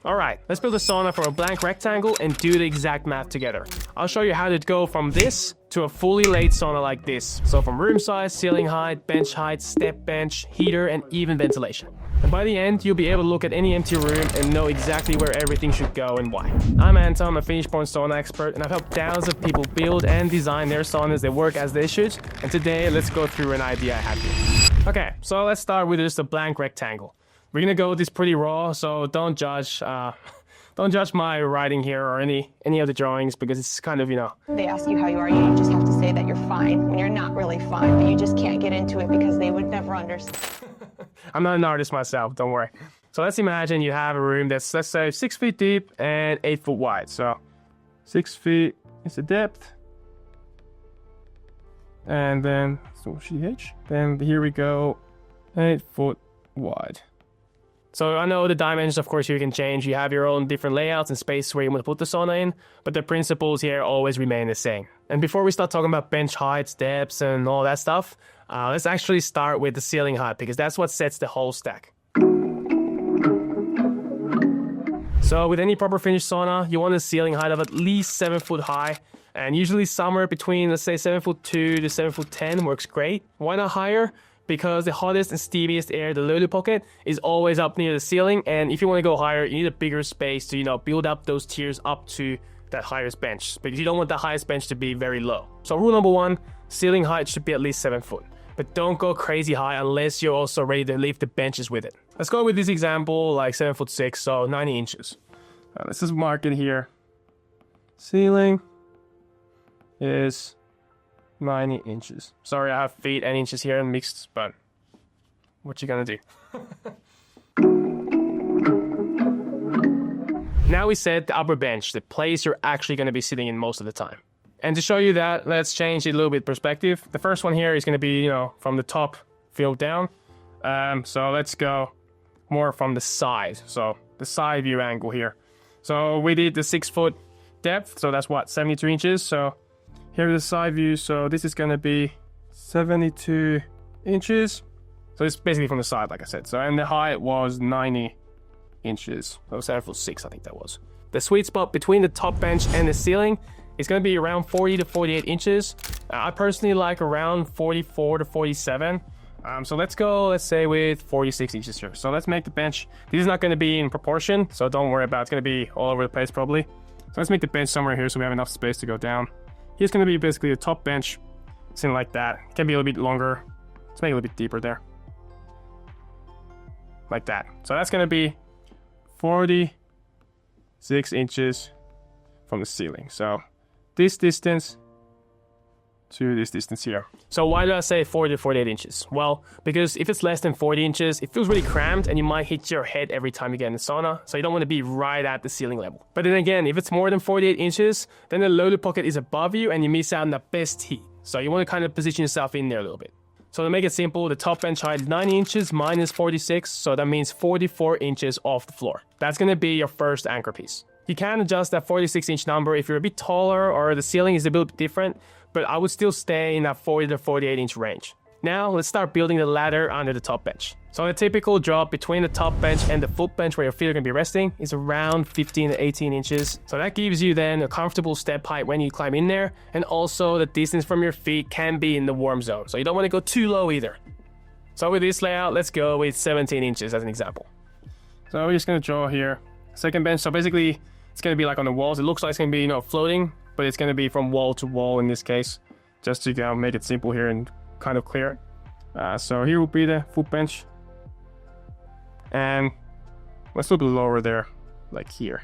Alright, let's build a sauna from a blank rectangle and do the exact math together. I'll show you how to go from this to a fully laid sauna like this. So from room size, ceiling height, bench height, step bench, heater, and even ventilation. And by the end, you'll be able to look at any empty room and know exactly where everything should go and why. I'm Anton, I'm a Finnish-born sauna expert, and I've helped thousands of people build and design their saunas that work as they should. And today, let's go through an idea I had here. Okay, so let's start with just a blank rectangle. We're gonna go with this pretty raw, so don't judge my writing here or any of the drawings, because it's kind of, you know. They ask you how you are, you just have to say that you're fine when you're not really fine, but you just can't get into it because they would never understand. I'm not an artist myself, don't worry. So let's imagine you have a room that's, let's say, 6 feet deep and 8 foot wide. So 6 feet is the depth. And then, so GH. Then here we go, 8 foot wide. So I know the dimensions, of course, you can change. You have your own different layouts and space where you want to put the sauna in, but the principles here always remain the same. And before we start talking about bench heights, depths, and all that stuff, let's actually start with the ceiling height, because that's what sets the whole stack. So with any proper Finnish sauna, you want a ceiling height of at least 7 foot high, and usually somewhere between, let's say, 7'2" to 7'10" works great. Why not higher? Because the hottest and steamiest air, the lily pocket, is always up near the ceiling, and if you want to go higher, you need a bigger space to, you know, build up those tiers up to that highest bench, because you don't want the highest bench to be very low. So rule number 1, ceiling height should be at least 7 foot. But don't go crazy high unless you're also ready to leave the benches with it. Let's go with this example, like 7'6", so 90 inches. Let's just mark it here. Ceiling is 90 inches. Sorry, I have feet and inches here and mixed, but what you gonna do? Now we set the upper bench, the place you're actually gonna be sitting in most of the time. And to show you that, let's change it a little bit perspective. The first one here is gonna be, you know, from the top field down. So let's go more from the side. So the side view angle here. So we did the 6 foot depth, so that's what, 72 inches. So here's the side view, so this is gonna be 72 inches. So it's basically from the side, like I said. So, and the height was 90 inches. So 7'6", I think that was. The sweet spot between the top bench and the ceiling is gonna be around 40 to 48 inches. I personally like around 44 to 47. So let's go, let's say with 46 inches here. So let's make the bench. This is not gonna be in proportion, so don't worry about it. It's gonna be all over the place probably. So let's make the bench somewhere here so we have enough space to go down. Here's going to be basically the top bench, something like that. It can be a little bit longer. Let's make it a little bit deeper there. Like that. So that's going to be 46 inches from the ceiling. So this distance to this distance here. So why do I say 40 to 48 inches? Well, because if it's less than 40 inches, it feels really cramped and you might hit your head every time you get in the sauna. So you don't want to be right at the ceiling level. But then again, if it's more than 48 inches, then the loaded pocket is above you and you miss out on the best heat. So you want to kind of position yourself in there a little bit. So to make it simple, the top bench height is 90 inches minus 46. So that means 44 inches off the floor. That's going to be your first anchor piece. You can adjust that 46 inch number if you're a bit taller or the ceiling is a bit different, but I would still stay in that 40 to 48 inch range. Now let's start building the ladder under the top bench. So the typical drop between the top bench and the foot bench where your feet are going to be resting is around 15 to 18 inches. So that gives you then a comfortable step height when you climb in there, and also the distance from your feet can be in the warm zone. So you don't want to go too low either. So with this layout, let's go with 17 inches as an example. So we're just going to draw here second bench. So basically it's going to be like on the walls. It looks like it's going to be, you know, floating, but it's going to be from wall to wall in this case, just to make it simple here and kind of clear. So here will be the foot bench, and let's a little bit lower there, like here.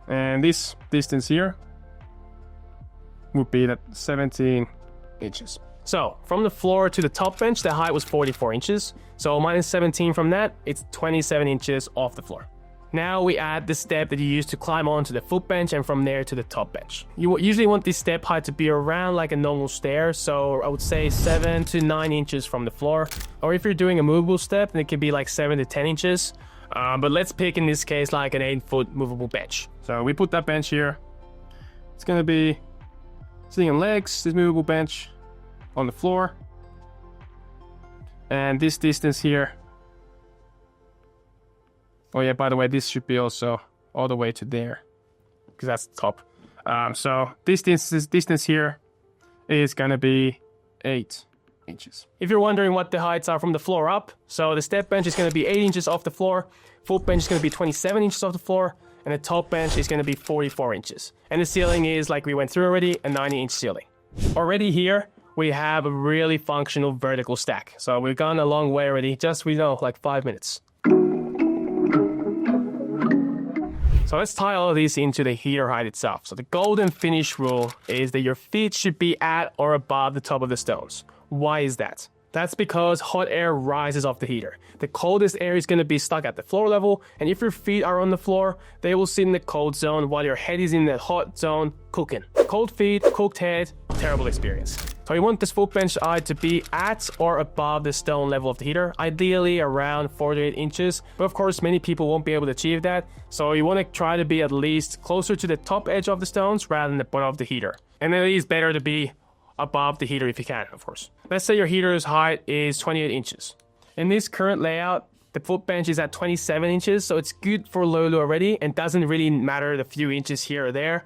And this distance here would be that 17 inches. So from the floor to the top bench, the height was 44 inches. So minus 17 from that, it's 27 inches off the floor. Now we add the step that you use to climb onto the foot bench, and from there to the top bench. You usually want this step height to be around like a normal stair, so I would say 7 to 9 inches from the floor. Or if you're doing a movable step, then it could be like 7 to 10 inches. But let's pick in this case like an 8 foot movable bench. So we put that bench here. It's gonna be sitting on legs, this movable bench on the floor. And this distance here Oh yeah, by the way, this should be also all the way to there, because that's the top. So this distance here is gonna be 8 inches. If you're wondering what the heights are from the floor up, so the step bench is gonna be 8 inches off the floor, foot bench is gonna be 27 inches off the floor, and the top bench is gonna be 44 inches. And the ceiling is, like we went through already, a 90-inch ceiling. Already here, we have a really functional vertical stack. So we've gone a long way already, just, we know, like 5 minutes. So let's tie all of these into the heater height itself. So the golden Finnish rule is that your feet should be at or above the top of the stones. Why is that? That's because hot air rises off the heater. The coldest air is going to be stuck at the floor level, and if your feet are on the floor, they will sit in the cold zone while your head is in the hot zone cooking. Cold feet, cooked head, terrible experience. So you want this foot bench height to be at or above the stone level of the heater, ideally around 48 inches, but of course many people won't be able to achieve that, so you want to try to be at least closer to the top edge of the stones rather than the bottom of the heater. And it is better to be above the heater if you can, of course. Let's say your heater's height is 28 inches. In this current layout, the foot bench is at 27 inches, so it's good for Lulu already and doesn't really matter the few inches here or there.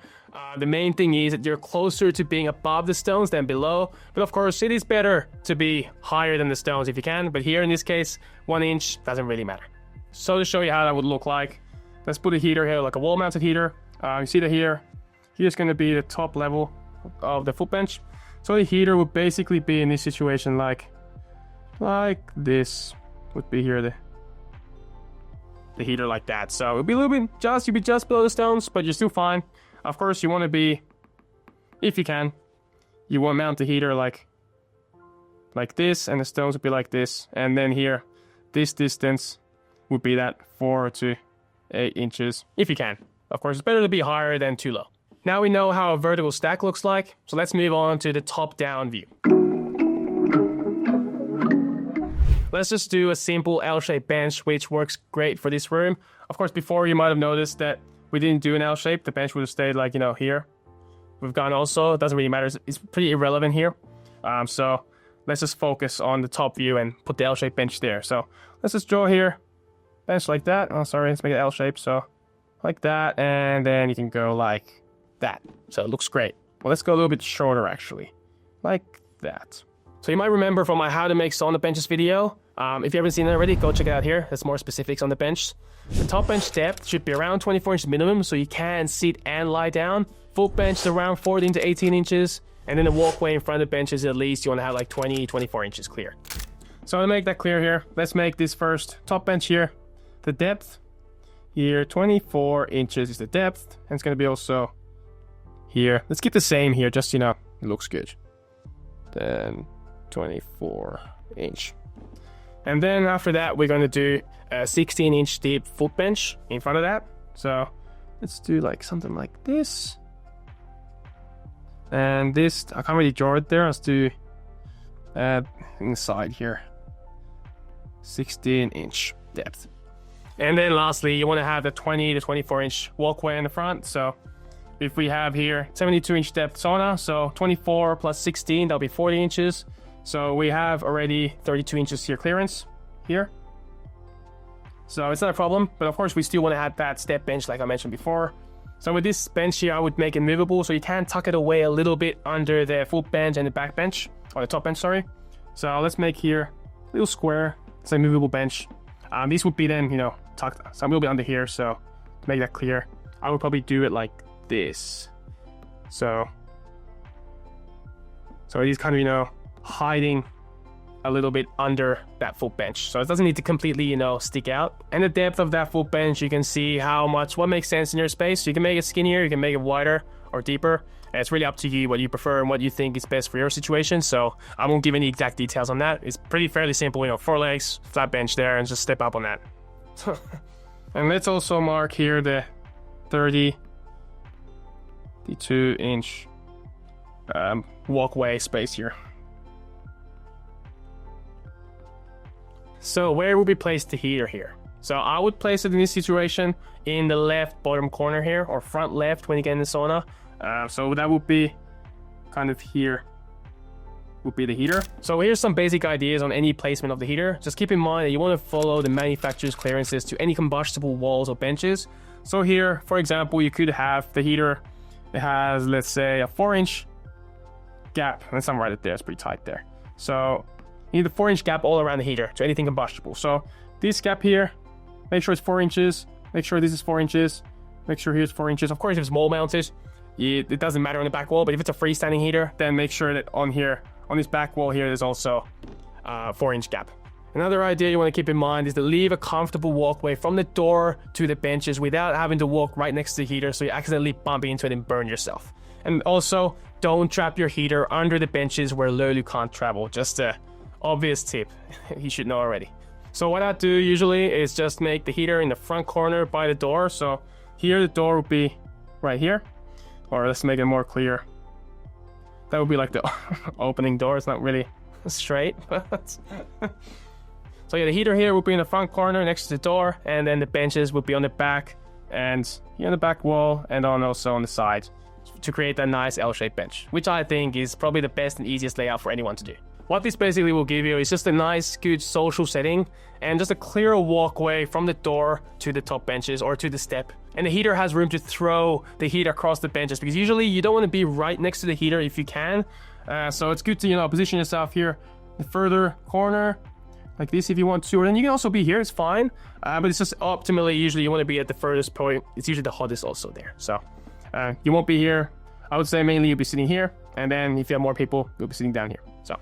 The main thing is that you're closer to being above the stones than below, but of course it is better to be higher than the stones if you can, but here in this case, 1 inch doesn't really matter. So to show you how that would look like, let's put a heater here, like a wall-mounted heater. You see that here's going to be the top level of the foot bench. So the heater would basically be in this situation like this would be here, the heater like that. So it'd be a little bit you'd be just below the stones, but you're still fine. Of course, you want to be, if you can, you want to mount the heater like this, and the stones would be like this. And then here, this distance would be that 4 to 8 inches, if you can. Of course, it's better to be higher than too low. Now we know how a vertical stack looks like, so let's move on to the top-down view. Let's just do a simple L-shaped bench, which works great for this room. Of course, before you might have noticed that we didn't do an L shape. The bench would have stayed like, here. We've gone also, it doesn't really matter. It's pretty irrelevant here. So let's just focus on the top view and put the L-shaped bench there. So let's just draw here, bench like that. Oh, sorry, let's make it L shape. So like that, and then you can go like that. So it looks great. Well, let's go a little bit shorter actually, like that. So you might remember from my how to make sauna benches video. If you haven't seen it already, go check it out here. There's more specifics on the bench. The top bench depth should be around 24 inches minimum, so you can sit and lie down. Foot bench is around 14 to 18 inches, and then the walkway in front of the bench is at least you want to have like 20, 24 inches clear. So to make that clear here, let's make this first top bench here. The depth here, 24 inches is the depth, and it's going to be also here. Let's keep the same here, just, it looks good. Then 24 inch. And then after that, we're going to do a 16-inch deep foot bench in front of that. So let's do like something like this. And this, I can't really draw it there. Let's do inside here. 16-inch depth. And then lastly, you want to have the 20 to 24-inch walkway in the front. So if we have here 72-inch depth sauna, so 24 plus 16, that'll be 40 inches. So we have already 32 inches here clearance here. So it's not a problem, but of course we still want to have that step bench like I mentioned before. So with this bench here, I would make it movable, so you can tuck it away a little bit under the foot bench and the back bench, or the top bench, sorry. So let's make here a little square, it's a movable bench. These would be then, tucked some will be under here, so to make that clear, I would probably do it like this. So it is kind of, hiding a little bit under that foot bench, so it doesn't need to completely stick out. And the depth of that foot bench, you can see what makes sense in your space. So you can make it skinnier, you can make it wider or deeper, and it's really up to you what you prefer and what you think is best for your situation. So I won't give any exact details on that. It's fairly simple, 4 legs, flat bench there, and just step up on that. And let's also mark here the 32-inch walkway space here. So where would we place the heater here? So I would place it in this situation in the left bottom corner here, or front left when you get in the sauna. So that would be kind of here. would be the heater. So here's some basic ideas on any placement of the heater. Just keep in mind that you want to follow the manufacturer's clearances to any combustible walls or benches. So here, for example, you could have the heater. It has, let's say, a 4-inch gap. Let's not write it there, it's pretty tight there. So you need a 4-inch gap all around the heater to anything combustible. So this gap here, make sure it's 4 inches. Make sure this is 4 inches. Make sure here's 4 inches. Of course, if it's wall mounted, it doesn't matter on the back wall, but if it's a freestanding heater, then make sure that on here, on this back wall here, there's also a 4-inch gap. Another idea you want to keep in mind is to leave a comfortable walkway from the door to the benches without having to walk right next to the heater so you accidentally bump into it and burn yourself. And also, don't trap your heater under the benches where Lulu can't travel. Just a obvious tip you should know already. So what I do usually is just make the heater in the front corner by the door. So here the door would be right here, or let's make it more clear. That would be like the opening door. It's not really straight, but so yeah, the heater here would be in the front corner next to the door, and then the benches would be on the back and here on the back wall, and also on the side to create that nice L-shaped bench, which I think is probably the best and easiest layout for anyone to do. What this basically will give you is just a nice, good social setting and just a clearer walkway from the door to the top benches or to the step. And the heater has room to throw the heat across the benches because usually you don't want to be right next to the heater if you can. So it's good to, position yourself here in the further corner like this if you want to. Or then you can also be here, it's fine. But it's just optimally, usually you want to be at the furthest point. It's usually the hottest also there. So you won't be here. I would say mainly you'll be sitting here. And then if you have more people, you'll be sitting down here. So.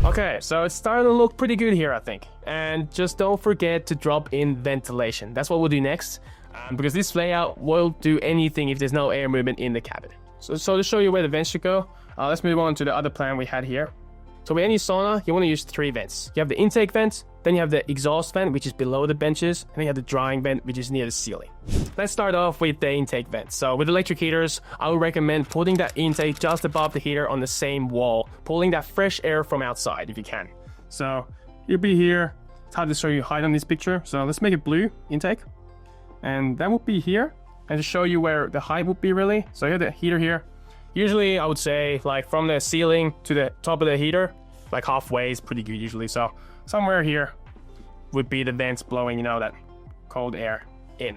Okay, so it's starting to look pretty good here, I think. And just don't forget to drop in ventilation. That's what we'll do next, because this layout won't do anything if there's no air movement in the cabin. So to show you where the vents should go, let's move on to the other plan we had here. So with any sauna, you want to use 3 vents. You have the intake vent, then you have the exhaust vent, which is below the benches, and then you have the drying vent, which is near the ceiling. Let's start off with the intake vent. So with electric heaters, I would recommend putting that intake just above the heater on the same wall, pulling that fresh air from outside if you can. So you'll be here. It's hard to show you height on this picture, so let's make it blue intake. And that would be here, and to show you where the height would be really. So you have the heater here. Usually I would say like from the ceiling to the top of the heater, like halfway is pretty good usually. So somewhere here would be the vents blowing, that cold air in.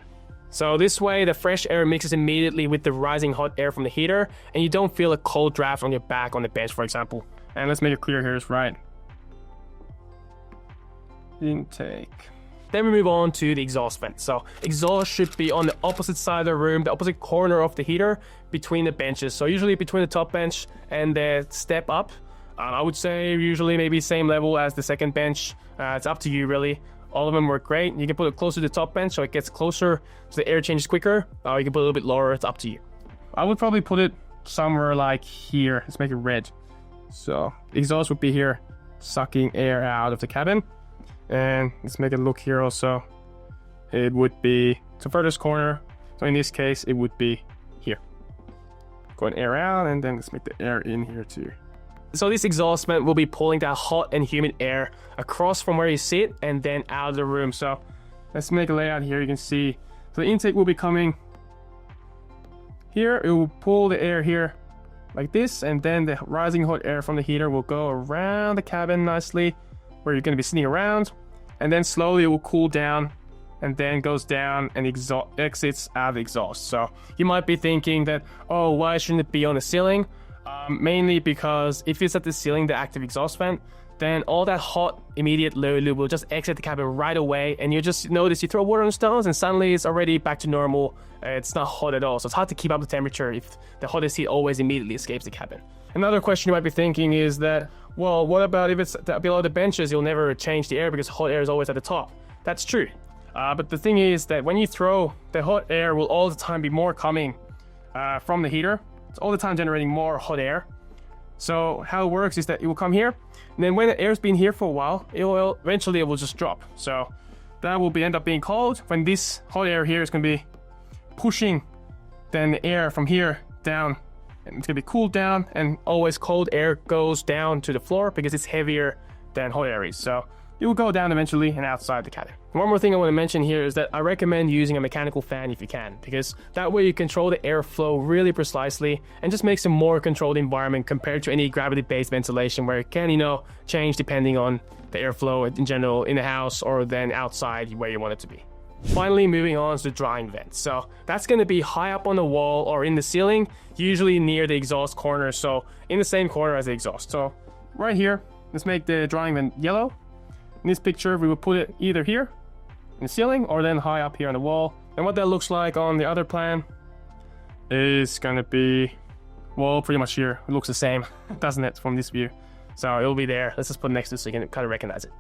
So this way the fresh air mixes immediately with the rising hot air from the heater, and you don't feel a cold draft on your back on the bench, for example. And let's make it clear here is right. Intake. Then we move on to the exhaust vent. So exhaust should be on the opposite side of the room, the opposite corner of the heater, between the benches. So usually between the top bench and the step up. I would say usually maybe same level as the second bench. It's up to you really. All of them work great. You can put it closer to the top bench so it gets closer so the air changes quicker. Or you can put it a little bit lower, it's up to you. I would probably put it somewhere like here. Let's make it red. So exhaust would be here, sucking air out of the cabin. And let's make it look here also. It would be the furthest corner. So in this case, it would be here. Going air out, and then let's make the air in here too. So this exhaust vent will be pulling that hot and humid air across from where you sit and then out of the room. So let's make a layout here. You can see, so the intake will be coming here. It will pull the air here like this, and then the rising hot air from the heater will go around the cabin nicely where you're going to be sitting around, and then slowly it will cool down and then goes down and exits out of the exhaust. So you might be thinking that, oh, why shouldn't it be on the ceiling? Mainly because if it's at the ceiling, the active exhaust vent, then all that hot immediate low lube will just exit the cabin right away, and you just notice you throw water on the stones and suddenly it's already back to normal. It's not hot at all, so it's hard to keep up the temperature if the hottest heat always immediately escapes the cabin. Another question you might be thinking is that, well, what about if it's below the benches? You'll never change the air because hot air is always at the top. That's true. But the thing is that when you throw, the hot air will all the time be more coming from the heater. It's all the time generating more hot air. So how it works is that it will come here, and then when the air's been here for a while, it will just drop. So that will end up being cold when this hot air here is going to be pushing then the air from here down, and it's going to be cooled down, and always cold air goes down to the floor because it's heavier than hot air is. So it will go down eventually and outside the cabin. One more thing I want to mention here is that I recommend using a mechanical fan if you can, because that way you control the airflow really precisely and just makes a more controlled environment compared to any gravity-based ventilation where it can, you know, change depending on the airflow in general in the house or then outside where you want it to be. Finally, moving on to the drying vent. So that's going to be high up on the wall or in the ceiling, usually near the exhaust corner, so in the same corner as the exhaust. So right here, let's make the drying vent yellow. In this picture, we will put it either here in the ceiling or then high up here on the wall. And what that looks like on the other plan is going to be, well, pretty much here. It looks the same, doesn't it, from this view? So it'll be there. Let's just put it next to it so you can kind of recognize it.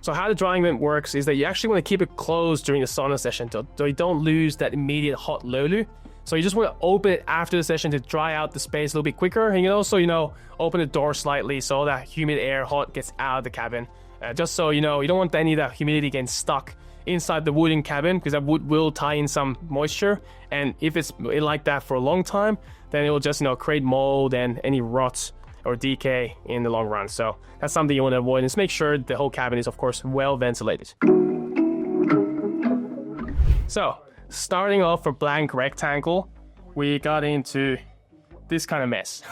So how the drying vent works is that you actually want to keep it closed during the sauna session so you don't lose that immediate hot lolu. So you just want to open it after the session to dry out the space a little bit quicker. And you can also, you know, open the door slightly so that humid air, hot, gets out of the cabin. Just so you know, you don't want any of that humidity getting stuck inside the wooden cabin, because that wood will tie in some moisture. And if it's like that for a long time, then it will just, you know, create mold and any rot or decay in the long run. So that's something you want to avoid, and just make sure the whole cabin is, of course, well ventilated. So starting off for blank rectangle, we got into this kind of mess.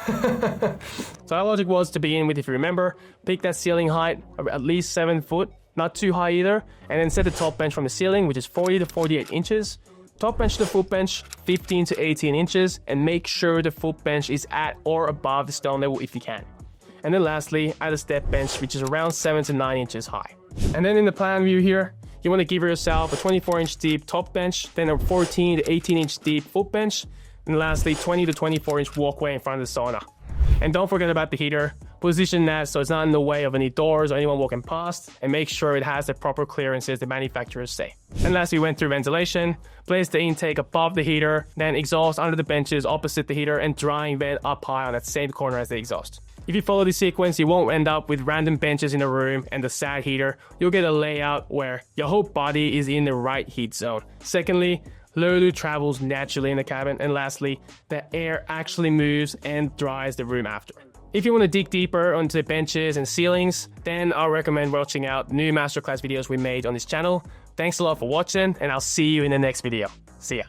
So our logic was to begin with, if you remember, pick that ceiling height of at least 7 foot, not too high either, and then set the top bench from the ceiling, which is 40 to 48 inches. Top bench to the foot bench, 15 to 18 inches, and make sure the foot bench is at or above the stone level if you can. And then lastly, add a step bench, which is around 7 to 9 inches high. And then in the plan view here, you want to give yourself a 24-inch deep top bench, then a 14 to 18-inch deep foot bench, and lastly, 20 to 24-inch walkway in front of the sauna. And don't forget about the heater. Position that so it's not in the way of any doors or anyone walking past, and make sure it has the proper clearances the manufacturers say. And lastly, we went through ventilation, place the intake above the heater, then exhaust under the benches opposite the heater, and drying vent up high on that same corner as the exhaust. If you follow this sequence, you won't end up with random benches in the room and the sad heater. You'll get a layout where your whole body is in the right heat zone. Secondly, lolu travels naturally in the cabin, and lastly, the air actually moves and dries the room after. If you want to dig deeper onto the benches and ceilings, then I'll recommend watching out new masterclass videos we made on this channel. Thanks a lot for watching, and I'll see you in the next video. See ya.